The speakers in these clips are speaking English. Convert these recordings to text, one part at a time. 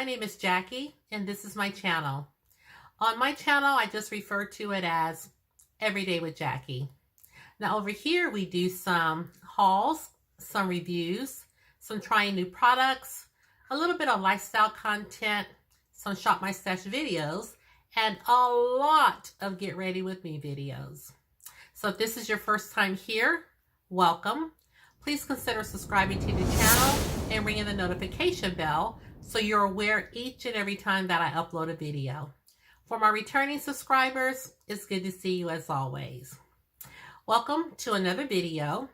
name is Jackie, and this is my channel. On my channel, I just refer to it as Everyday with Jackie. Now over here, we do some hauls, some reviews, some trying new products, a little bit of lifestyle content, some shop my stash videos, and a lot of get ready with me videos. So if this is your first time here, welcome. Please consider subscribing to the channel and ringing the notification bell so you're aware each and every time that I upload a video. For my returning subscribers, it's good to see you as always. Welcome to another video.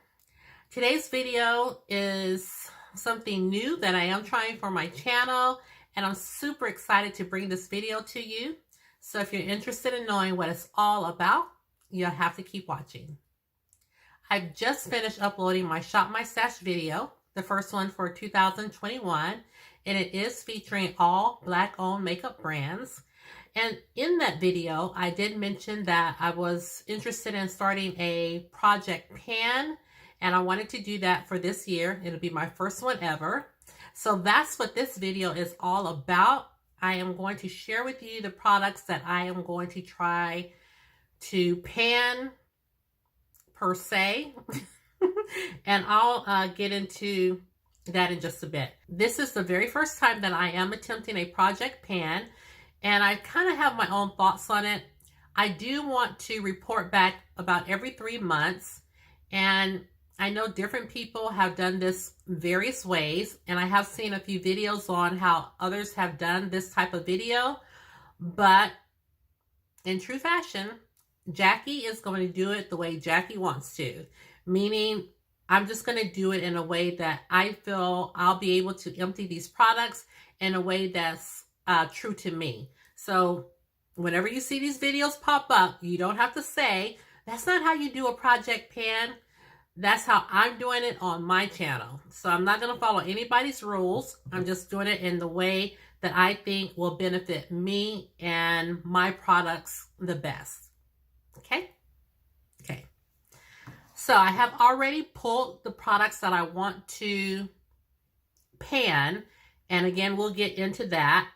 Today's video is something new that I am trying for my channel, and I'm super excited to bring this video to you. So if you're interested in knowing what it's all about, you'll have to keep watching. I've just finished uploading my Shop My Stash video, the first one for 2021, and it is featuring all Black-owned makeup brands. And in that video, I did mention that I was interested in starting a project pan, and I wanted to do that for this year. It'll be my first one ever. So that's what this video is all about. I am going to share with you the products that I am going to try to pan per se, and I'll get into that in just a bit. This is the very first time that I am attempting a project pan, and I kind of have my own thoughts on it. I do want to report back about every 3 months, and I know different people have done this various ways, and I have seen a few videos on how others have done this type of video, but in true fashion, Jackie is going to do it the way Jackie wants to, meaning I'm just going to do it in a way that I feel I'll be able to empty these products in a way that's true to me. So whenever you see these videos pop up, you don't have to say, that's not how you do a project pan. That's how I'm doing it on my channel. So I'm not going to follow anybody's rules. I'm just doing it in the way that I think will benefit me and my products the best. Okay? Okay. So I have already pulled the products that I want to pan. And again, we'll get into that.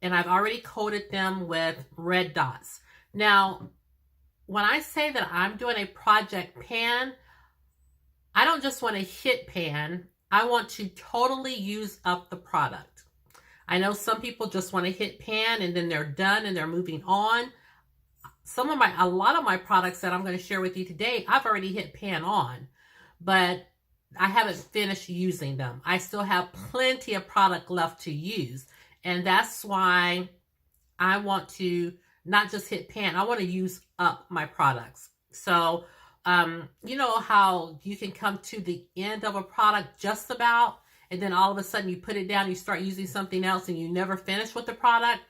And I've already coated them with red dots. Now, when I say that I'm doing a project pan, I don't just want to hit pan. I want to totally use up the product. I know some people just want to hit pan and then they're done and they're moving on. A lot of my products that I'm going to share with you today, I've already hit pan on, but I haven't finished using them. I still have plenty of product left to use. And that's why I want to not just hit pan. I want to use up my products. So, you know how you can come to the end of a product just about, and then all of a sudden you put it down, you start using something else and you never finish with the product.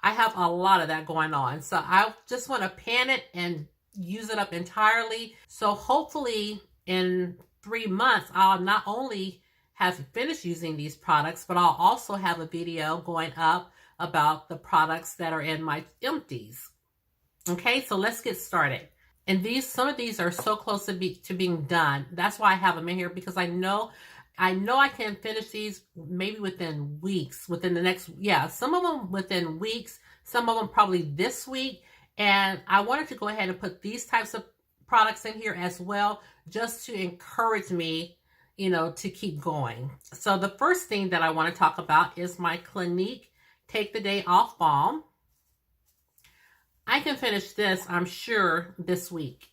I have a lot of that going on. So I just want to pan it and use it up entirely. So hopefully in 3 months, I'll not only have finished using these products, but I'll also have a video going up about the products that are in my empties. Okay, so let's get started. And some of these are so close to being done. That's why I have them in here, because I know I can finish these maybe within weeks, within the next, some of them within weeks, some of them probably this week. And I wanted to go ahead and put these types of products in here as well, just to encourage me, you know, to keep going. So the first thing that I want to talk about is my Clinique Take the Day Off Balm. I can finish this, I'm sure, this week.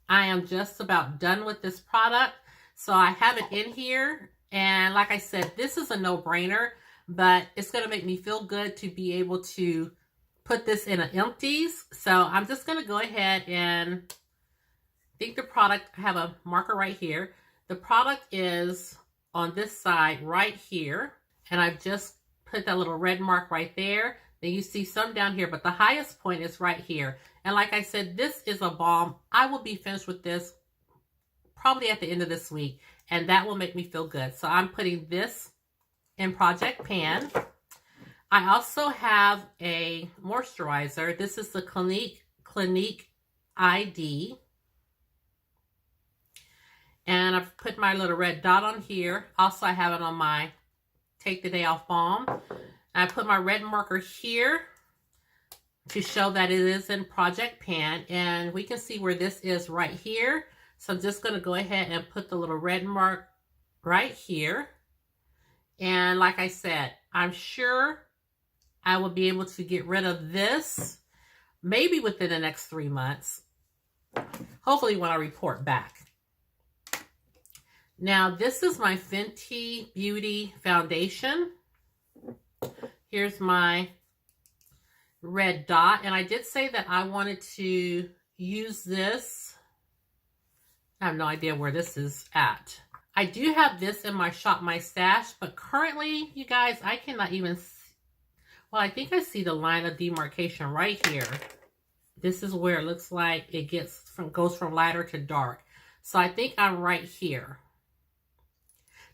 I am just about done with this product. So I have it in here. And like I said, this is a no-brainer, but it's going to make me feel good to be able to put this in an empties. So I'm just going to go ahead and think the product, I have a marker right here. The product is on this side right here. And I've just put that little red mark right there. Then you see some down here, but the highest point is right here. And like I said, this is a balm. I will be finished with this probably at the end of this week, and that will make me feel good. So I'm putting this in project pan. I also have a moisturizer. This is the Clinique ID. And I've put my little red dot on here. Also, I have it on my Take the Day Off Balm. I put my red marker here to show that it is in Project Pan, and we can see where this is right here. So I'm just going to go ahead and put the little red mark right here. And like I said, I'm sure I will be able to get rid of this maybe within the next 3 months. Hopefully when I report back. Now this is my Fenty Beauty Foundation. Here's my red dot, and I did say that I wanted to use this. I have no idea where this is at. I do have this in my Shop My Stash, but currently, you guys, I cannot even see. Well, I think I see the line of demarcation right here. This is where it looks like it goes from lighter to dark. So I think I'm right here.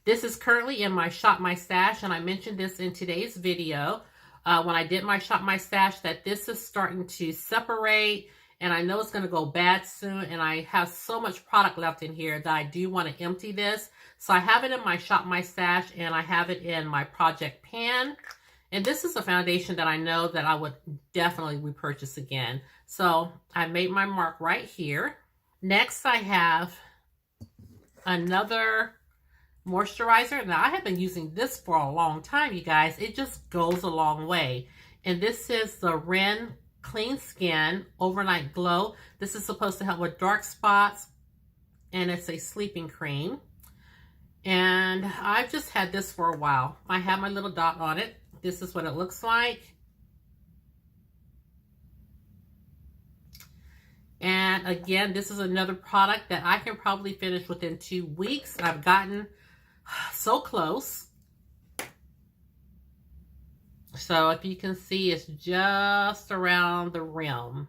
This is currently in my Shop My Stash, and I mentioned this in today's video. When I did my Shop My Stash, that this is starting to separate, and I know it's going to go bad soon, and I have so much product left in here that I do want to empty this. So I have it in my Shop My Stash, and I have it in my Project Pan. And this is a foundation that I know that I would definitely repurchase again. So I made my mark right here. Next, I have another moisturizer. Now, I have been using this for a long time, you guys. It just goes a long way. And this is the Ren Clean Skin Overnight Glow. This is supposed to help with dark spots, and it's a sleeping cream. And I've just had this for a while. I have my little dot on it. This is what it looks like. And again, this is another product that I can probably finish within 2 weeks. I've gotten so close. So if you can see, it's just around the rim.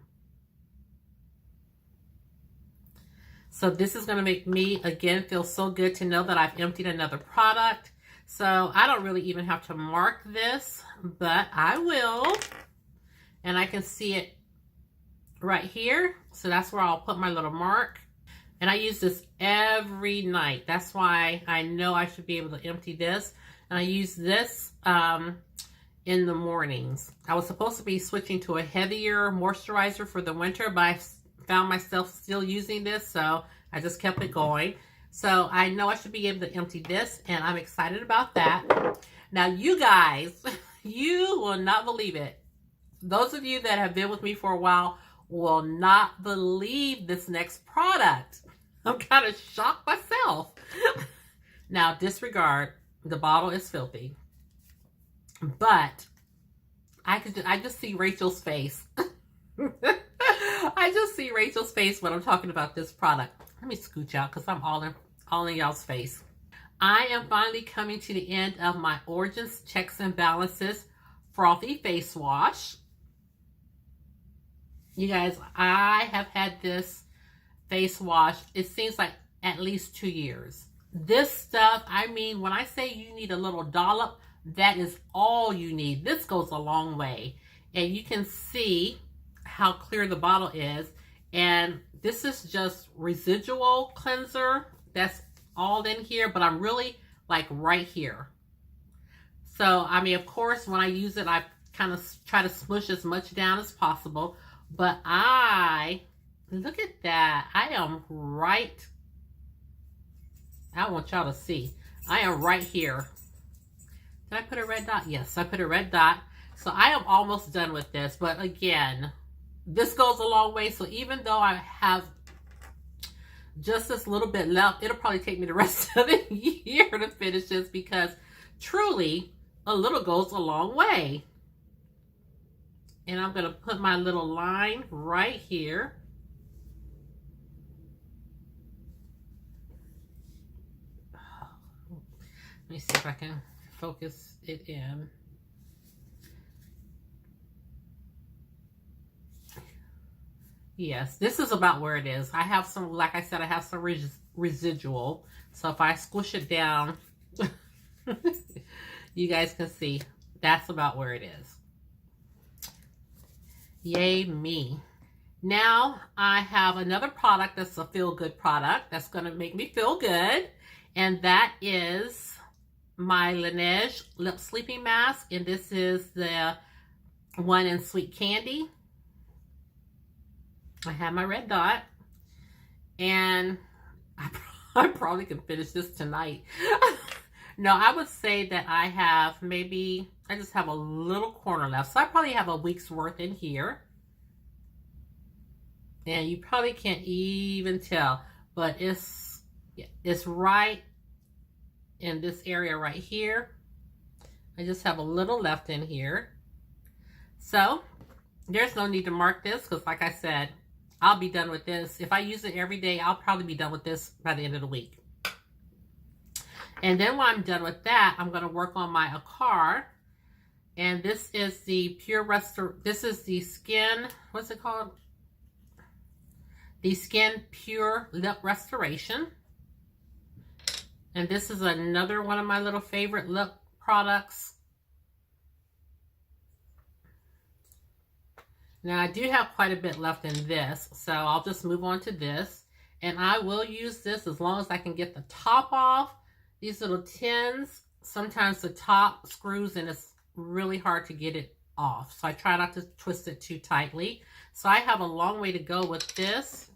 So this is going to make me, again, feel so good to know that I've emptied another product. So I don't really even have to mark this, but I will. And I can see it right here. So that's where I'll put my little mark. And I use this every night. That's why I know I should be able to empty this. And I use this in the mornings. I was supposed to be switching to a heavier moisturizer for the winter, but I found myself still using this, so I just kept it going. So I know I should be able to empty this, and I'm excited about that. Now, you guys, you will not believe it. Those of you that have been with me for a while will not believe this next product. I'm kind of shocked myself. Now, disregard, the bottle is filthy. But I just see Rachel's face. I just see Rachel's face when I'm talking about this product. Let me scooch out because I'm all in y'all's face. I am finally coming to the end of my Origins Checks and Balances Frothy Face Wash. You guys, I have had this face wash, it seems like at least 2 years. This stuff, I mean, when I say you need a little dollop, that is all you need. This goes a long way. And you can see how clear the bottle is. And this is just residual cleanser. That's all in here, but I'm really like right here. So, I mean, of course, when I use it, I kind of try to smush as much down as possible. But look at that. I am right. I want y'all to see. I am right here. Did I put a red dot? Yes, I put a red dot. So I am almost done with this. But again, this goes a long way. So even though I have just this little bit left, it'll probably take me the rest of the year to finish this, because truly a little goes a long way. And I'm going to put my little line right here. Let me see if I can focus it in. Yes, this is about where it is. I have some, like I said, I have some residual. So if I squish it down, you guys can see that's about where it is. Yay me. Now I have another product that's a feel-good product that's going to make me feel good. And that is my Laneige Lip Sleeping Mask, and this is the one in Sweet Candy. I have my red dot, and I probably can finish this tonight. No, I would say that I have maybe, I just have a little corner left. So I probably have a week's worth in here. And you probably can't even tell, but it's right in this area right here. I just have a little left in here. So there's no need to mark this because, like I said, I'll be done with this. If I use it every day, I'll probably be done with this by the end of the week. And then when I'm done with that, I'm going to work on my Akar. And this is the this is the Skin, what's it called? The Skin Pure Lip Restoration. And this is another one of my little favorite lip products. Now I do have quite a bit left in this, so I'll just move on to this. And I will use this as long as I can get the top off. These little tins, sometimes the top screws and it's really hard to get it off. So I try not to twist it too tightly. So I have a long way to go with this.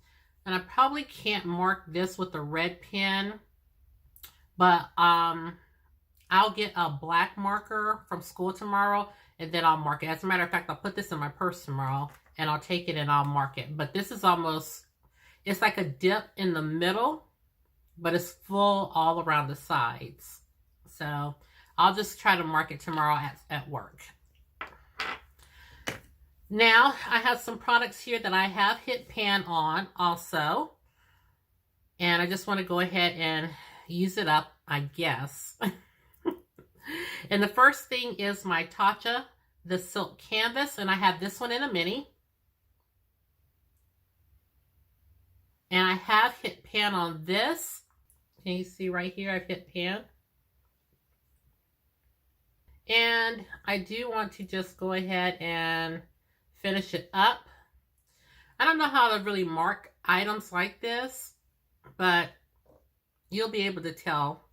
And I probably can't mark this with a red pen, but I'll get a black marker from school tomorrow and then I'll mark it. As a matter of fact, I'll put this in my purse tomorrow and I'll take it and I'll mark it. But this is almost, it's like a dip in the middle, but it's full all around the sides. So I'll just try to mark it tomorrow at work. Now, I have some products here that I have hit pan on also. And I just want to go ahead and use it up, I guess. And the first thing is my Tarte, the Silk Canvas. And I have this one in a mini. And I have hit pan on this. Can you see right here? I've hit pan. And I do want to just go ahead and finish it up. I don't know how to really mark items like this, but you'll be able to tell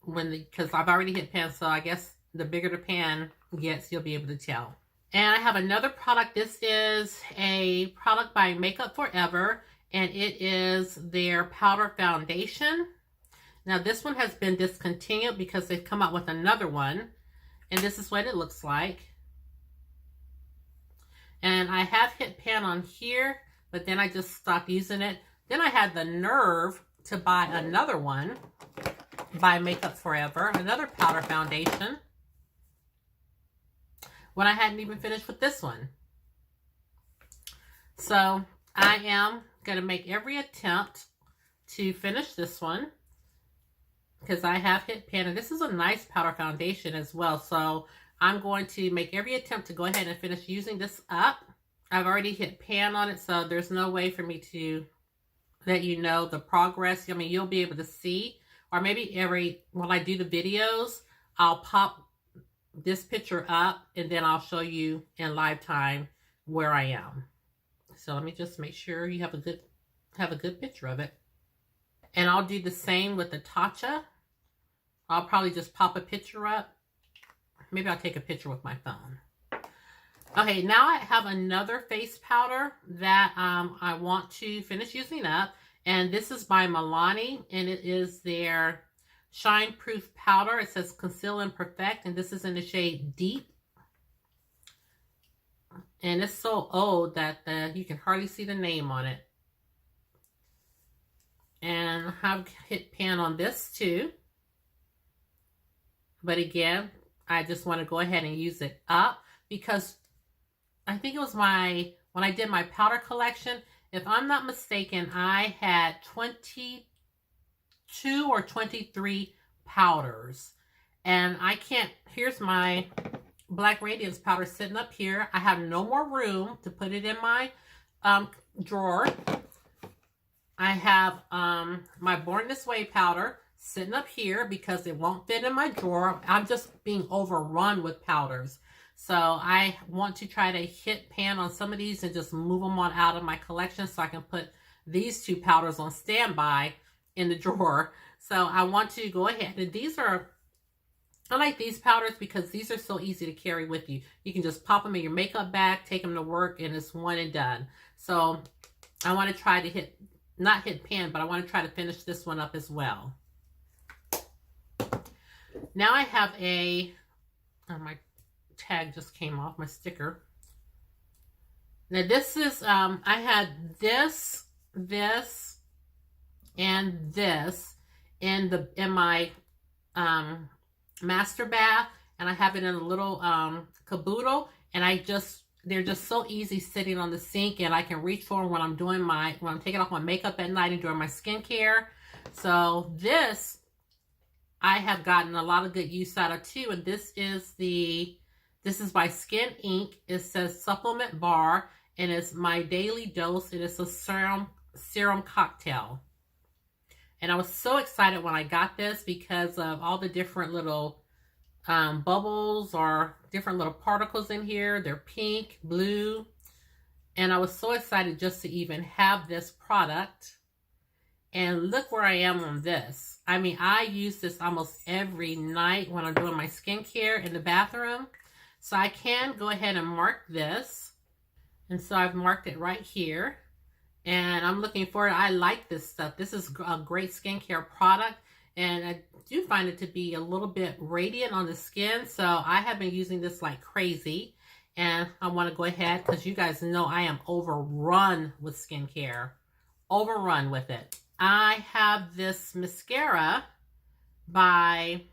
when because I've already hit pan, so I guess the bigger the pan gets, you'll be able to tell. And I have another product. This is a product by Makeup Forever, and it is their powder foundation. Now this one has been discontinued because they've come out with another one, and this is what it looks like. And I have hit pan on here, but then I just stopped using it. Then I had the nerve to buy another one by Makeup Forever, another powder foundation, when I hadn't even finished with this one. So I am going to make every attempt to finish this one because I have hit pan. And this is a nice powder foundation as well. So I'm going to make every attempt to go ahead and finish using this up. I've already hit pan on it, so there's no way for me to let you know the progress. I mean, you'll be able to see, or maybe when I do the videos, I'll pop this picture up and then I'll show you in live time where I am. So let me just make sure you have a good picture of it. And I'll do the same with the Tarte. I'll probably just pop a picture up. Maybe I'll take a picture with my phone. Okay, now I have another face powder that I want to finish using up. And this is by Maybelline, and it is their Shine Proof Powder. It says Conceal and Perfect, and this is in the shade Deep. And it's so old that you can hardly see the name on it. And I've hit pan on this too. But again, I just want to go ahead and use it up because I think it was when I did my powder collection, if I'm not mistaken, I had 22 or 23 powders. And I can't, here's my Black Radiance powder sitting up here. I have no more room to put it in my drawer. I have my Born This Way powder sitting up here because it won't fit in my drawer. I'm just being overrun with powders. So I want to try to hit pan on some of these and just move them on out of my collection so I can put these two powders on standby in the drawer. So I want to go ahead. And these are I like these powders because these are so easy to carry with you. You can just pop them in your makeup bag, take them to work, and it's one and done. So I want to try to not hit pan, but I want to try to finish this one up as well. Now I have my tag just came off, my sticker. Now this is, I had this, and this in my master bath, and I have it in a little caboodle, and they're just so easy sitting on the sink, and I can reach for them when I'm taking off my makeup at night and doing my skincare. So this I have gotten a lot of good use out of too, and this is by Skin Inc. It says supplement bar, and it's my daily dose, and it's a serum cocktail. And I was so excited when I got this because of all the different little bubbles or different little particles in here. They're pink, blue. And I was so excited just to even have this product. And look where I am on this. I mean, I use this almost every night when I'm doing my skincare in the bathroom. So I can go ahead and mark this. And so I've marked it right here. And I'm looking for it. I like this stuff. This is a great skincare product. And I do find it to be a little bit radiant on the skin. So I have been using this like crazy. And I want to go ahead because you guys know I am overrun with skincare. Overrun with it. I have this mascara by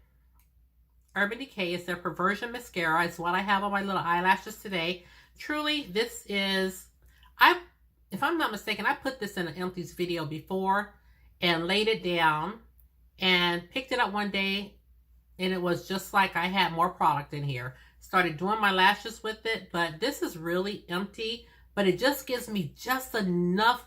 Urban Decay. It's their Perversion Mascara. It's what I have on my little eyelashes today. Truly, this is... If I'm not mistaken, I put this in an empties video before and laid it down and picked it up one day, and it was just like I had more product in here. Started doing my lashes with it, but this is really empty, but it just gives me just enough,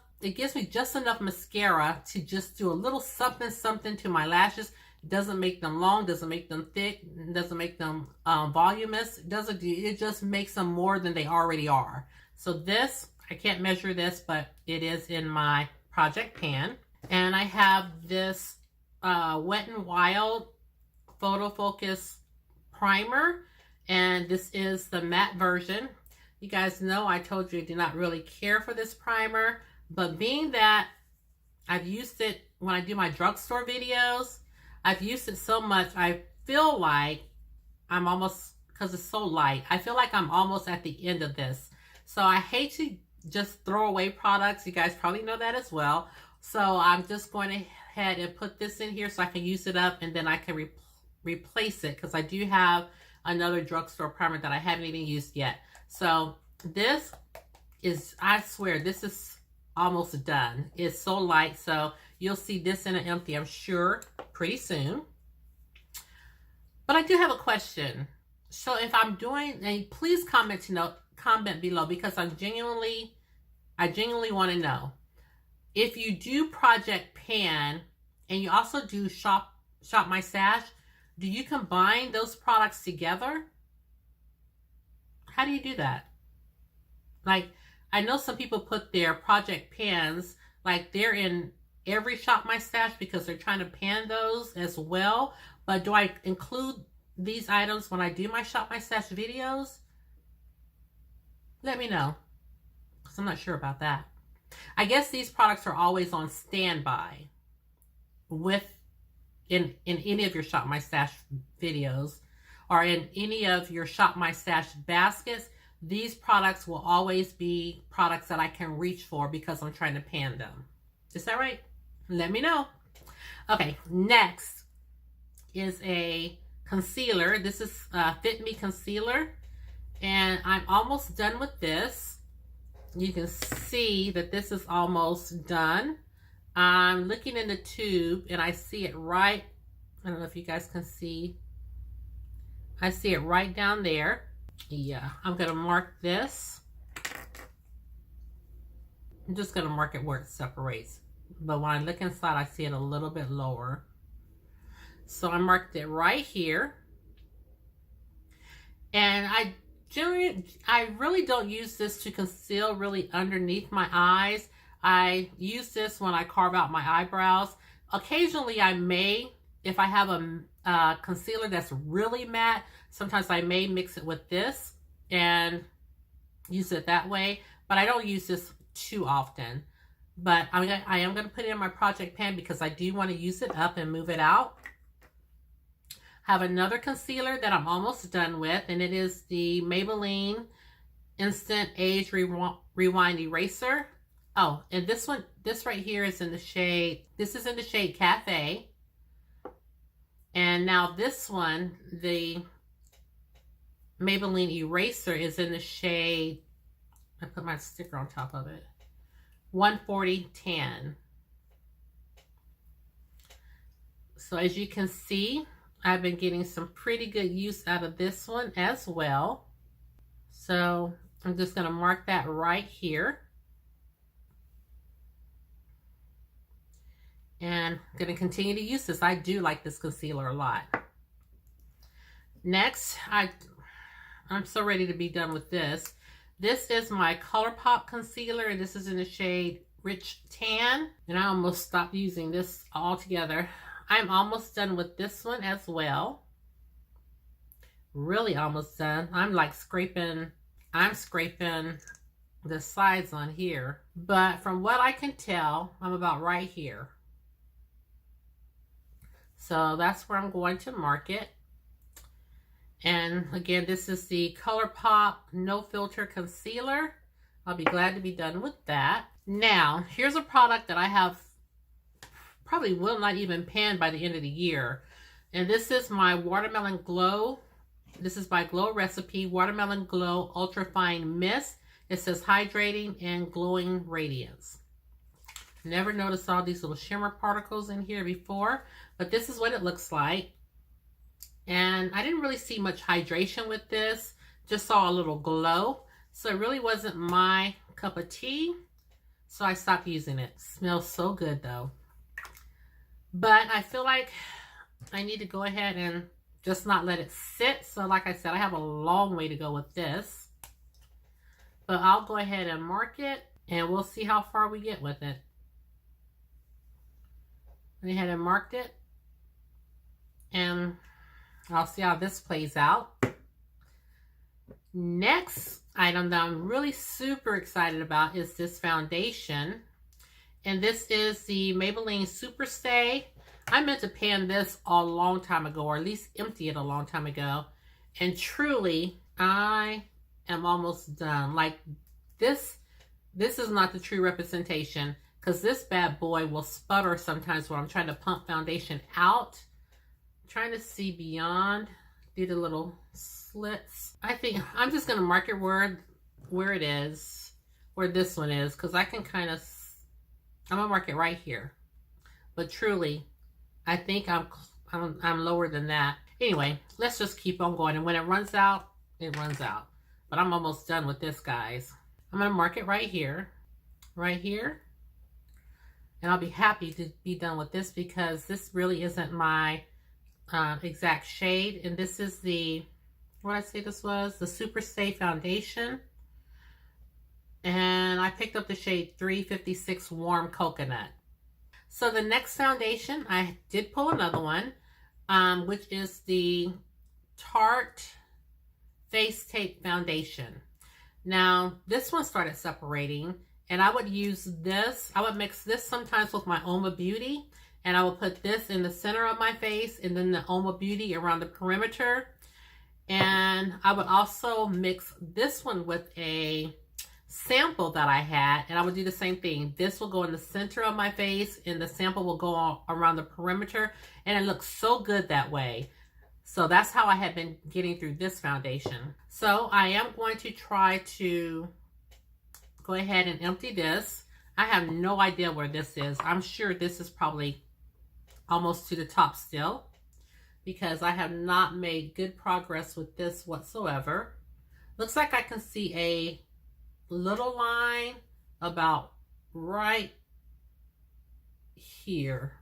mascara to just do a little something to my lashes. It doesn't make them long, doesn't make them thick, doesn't make them voluminous. It just makes them more than they already are. So this, I can't measure this, but it is in my project pan. And I have this Wet n Wild Photo Focus Primer. And this is the matte version. You guys know I told you I do not really care for this primer. But being that I've used it when I do my drugstore videos, I've used it so much, I feel like I'm almost, because it's so light, I feel like I'm almost at the end of this. So I hate to just throw away products. You guys probably know that as well. So I'm just going ahead and put this in here so I can use it up, and then I can replace it because I do have another drugstore primer that I haven't even used yet. So this is, I swear, this is almost done. It's so light, so you'll see this in an empty, I'm sure, pretty soon. But I do have a question. So if I'm doing, and please comment below because I genuinely want to know. If you do Project Pan and you also do Shop My Stash, do you combine those products together? How do you do that? Like, I know some people put their Project Pans, like they're in every Shop My Stash because they're trying to pan those as well. But do I include these items when I do my Shop My Stash videos? Let me know, because I'm not sure about that. I guess these products are always on standby in any of your Shop My Stash videos or in any of your Shop My Stash baskets. These products will always be products that I can reach for because I'm trying to pan them. Is that right? Let me know. Okay, next is a concealer. This is Fit Me Concealer. And I'm almost done with this. You can see that this is almost done. I'm looking in the tube and I see it right, I don't know if you guys can see. I see it right down there. Yeah, I'm gonna mark this. I'm just gonna mark it where it separates. But when I look inside, I see it a little bit lower. So I marked it right here. And I really don't use this to conceal really underneath my eyes. I use this when I carve out my eyebrows. Occasionally I may, if I have concealer that's really matte, sometimes I may mix it with this and use it that way, but I don't use this too often. But I am going to put it in my project pan because I do want to use it up and move it out. I have another concealer that I'm almost done with, and it is the Maybelline Instant Age Rewind Eraser. Oh, and this right here is in the shade, this is in the shade Cafe. And now this one, the Maybelline Eraser, is in the shade, I put my sticker on top of it, 140 Tan. So as you can see, I've been getting some pretty good use out of this one as well. So I'm just going to mark that right here. And I'm going to continue to use this. I do like this concealer a lot. Next, I'm so ready to be done with this. This is my Colourpop Concealer, and this is in the shade Rich Tan. And I almost stopped using this altogether. I'm almost done with this one as well. Really almost done. I'm scraping the sides on here. But from what I can tell, I'm about right here. So that's where I'm going to mark it. And again, this is the Colourpop No Filter Concealer. I'll be glad to be done with that. Now, here's a product that I have probably will not even pan by the end of the year. And this is my Watermelon Glow. This is by Glow Recipe Watermelon Glow Ultra Fine Mist. It says Hydrating and Glowing Radiance. Never noticed all these little shimmer particles in here before, but this is what it looks like. And I didn't really see much hydration with this, just saw a little glow. So it really wasn't my cup of tea, so I stopped using it. Smells so good though. But I feel like I need to go ahead and just not let it sit. So like I said, I have a long way to go with this. But I'll go ahead and mark it, and we'll see how far we get with it. Went ahead and marked it, and I'll see how this plays out. Next item that I'm really super excited about is this foundation. And this is the Maybelline Super Stay. I meant to pan this a long time ago, or at least empty it a long time ago. And truly, I am almost done. Like this is not the true representation, because this bad boy will sputter sometimes when I'm trying to pump foundation out. I'm trying to see beyond, do the little slits. I think I'm just going to mark it where it is, where this one is, because I can kind of, I'm going to mark it right here. But truly, I think I'm lower than that. Anyway, let's just keep on going. And when it runs out, it runs out. But I'm almost done with this, guys. I'm going to mark it right here. Right here. And I'll be happy to be done with this, because this really isn't my exact shade. And this is the, what did I say this was? The Super Stay Foundation. And I picked up the shade 356 Warm Coconut. So the next foundation, I did pull another one, which is the Tarte Face Tape Foundation. Now, this one started separating, and I would use this. I would mix this sometimes with my Uoma Beauty, and I would put this in the center of my face, and then the Uoma Beauty around the perimeter. And I would also mix this one with a sample that I had, and I would do the same thing. This will go in the center of my face, and the sample will go all around the perimeter, and it looks so good that way. So that's how I have been getting through this foundation. So I am going to try to go ahead and empty this. I have no idea where this is. I'm sure this is probably almost to the top still, because I have not made good progress with this whatsoever. Looks like I can see a little line about right here.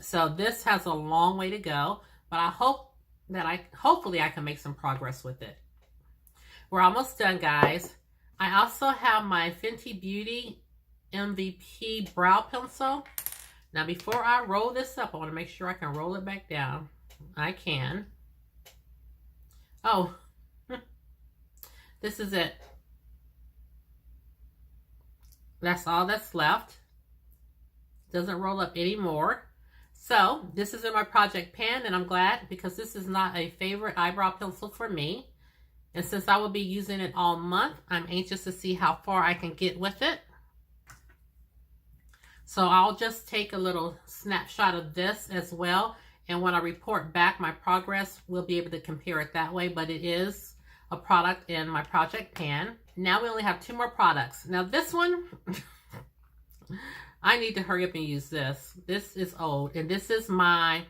So this has a long way to go, but I hope that hopefully I can make some progress with it. We're almost done, guys. I also have my Fenty Beauty MVP brow pencil. Now before I roll this up, I want to make sure I can roll it back down. I can. Oh, this is it. That's all that's left. Doesn't roll up anymore. So this is in my project pan, and I'm glad because this is not a favorite eyebrow pencil for me. And since I will be using it all month, I'm anxious to see how far I can get with it. So I'll just take a little snapshot of this as well. And when I report back my progress, we'll be able to compare it that way. But it is a product in my project pan. Now we only have 2 more products. Now this one, I need to hurry up and use this. This is old. And this is my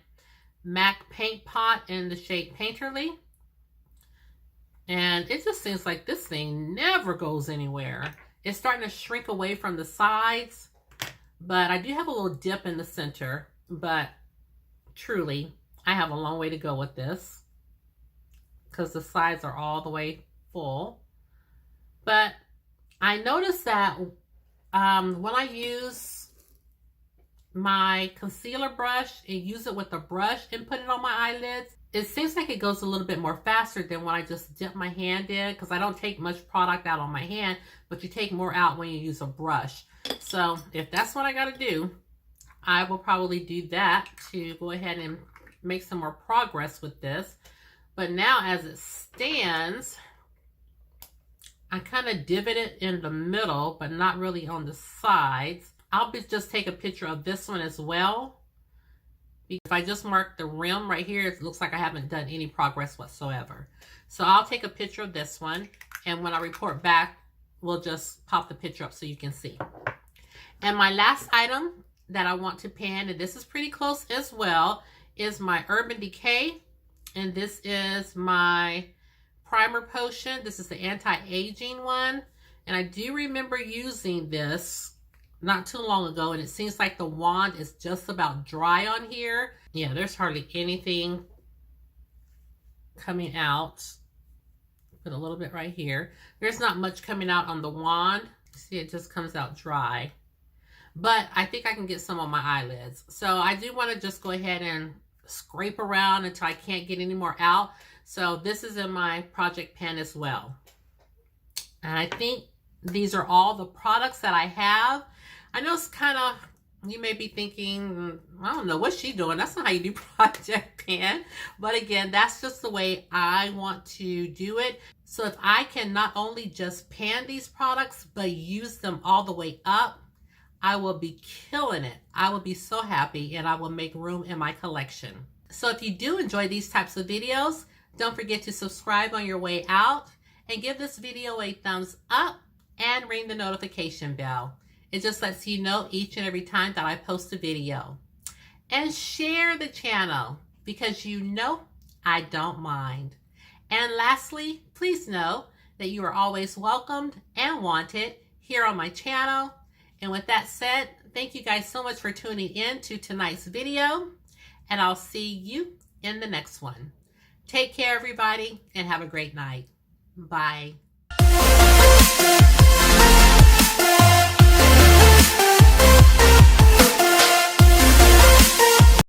MAC paint pot in the shade Painterly. And it just seems like this thing never goes anywhere. It's starting to shrink away from the sides. But I do have a little dip in the center. But truly, I have a long way to go with this, because the sides are all the way full. But I noticed that when I use my concealer brush and use it with a brush and put it on my eyelids, it seems like it goes a little bit more faster than when I just dip my hand in, because I don't take much product out on my hand, but you take more out when you use a brush. So if that's what I got to do, I will probably do that to go ahead and make some more progress with this. But now as it stands, I kind of divot it in the middle, but not really on the sides. I'll just take a picture of this one as well. If I just mark the rim right here, it looks like I haven't done any progress whatsoever. So I'll take a picture of this one, and when I report back, we'll just pop the picture up so you can see. And my last item that I want to pan, and this is pretty close as well, is my Urban Decay. And this is my primer potion. This is the anti-aging one. And I do remember using this not too long ago, and it seems like the wand is just about dry on here. Yeah, there's hardly anything coming out. Put a little bit right here. There's not much coming out on the wand. See, it just comes out dry. But I think I can get some on my eyelids. So I do want to just go ahead and scrape around until I can't get any more out. So this is in my project pan as well. And I think these are all the products that I have. I know it's kind of, you may be thinking, I don't know, what's she doing? That's not how you do project pan. But again, that's just the way I want to do it. So if I can not only just pan these products, but use them all the way up, I will be killing it. I will be so happy, and I will make room in my collection. So if you do enjoy these types of videos, don't forget to subscribe on your way out and give this video a thumbs up and ring the notification bell. It just lets you know each and every time that I post a video. And share the channel, because you know I don't mind. And lastly, please know that you are always welcomed and wanted here on my channel. And with that said, thank you guys so much for tuning in to tonight's video, and I'll see you in the next one. Take care, everybody, and have a great night. Bye.